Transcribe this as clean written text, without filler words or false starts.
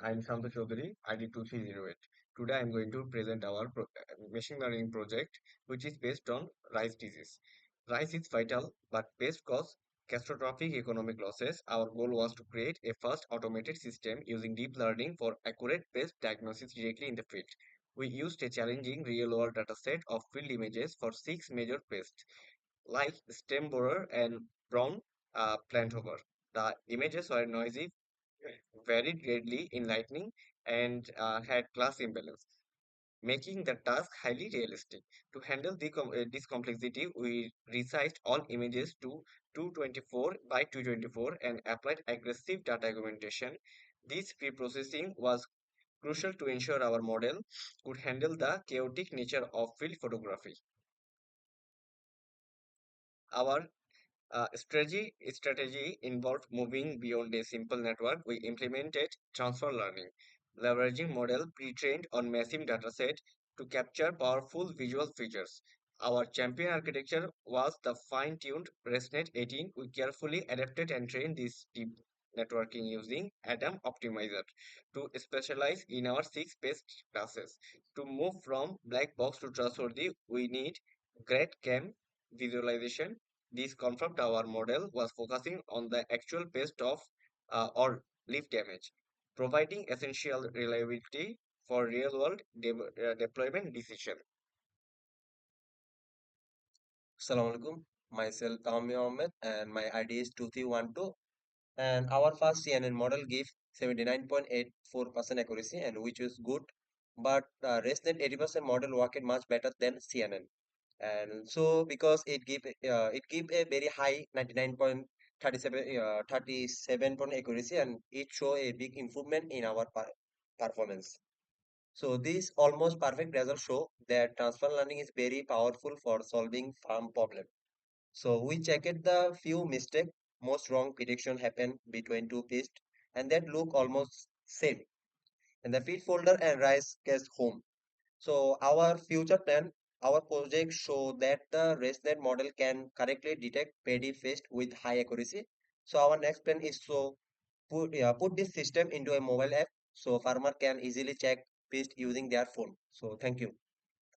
I'm Shanto Chowdhury, ID 2308. Today I'm going to present our machine learning project, which is based on rice disease. Rice is vital, but pests cause catastrophic economic losses. Our goal was to create a first automated system using deep learning for accurate pest diagnosis directly in the field. We used a challenging real-world dataset of field images for six major pests, like stem borer and brown plant hover. The images were noisy, varied greatly in lightning, and had class imbalance, making the task highly realistic. To handle this complexity, we resized all images to 224 by 224 and applied aggressive data augmentation. This pre-processing was crucial to ensure our model could handle the chaotic nature of field photography. Our strategy involved moving beyond a simple network. We implemented transfer learning, leveraging model pre-trained on massive dataset to capture powerful visual features. Our champion architecture was the fine-tuned ResNet 18. We carefully adapted and trained this deep networking using Atom Optimizer to specialize in our six best classes. To move from black box to trustworthy, we need great CAM visualization. This confirmed our model was focusing on the actual pest of or leaf damage, providing essential reliability for real-world deployment decision. Assalamu alaikum. Myself Tahmim Ahmed and my ID is 2312. And our first CNN model gave 79.84% accuracy and which is good. But rest than 80% model worked much better than CNN. And so because it gave a very high 99.37 point accuracy and it show a big improvement in our performance. So these almost perfect results show that transfer learning is very powerful for solving farm problem. So we checked the few mistake, most wrong prediction happen between two pests and that look almost same. And the feed folder and rice case home. So our future plan, our project show that the ResNet model can correctly detect paddy pest with high accuracy. So our next plan is to put this system into a mobile app so farmer can easily check pest using their phone. So thank you.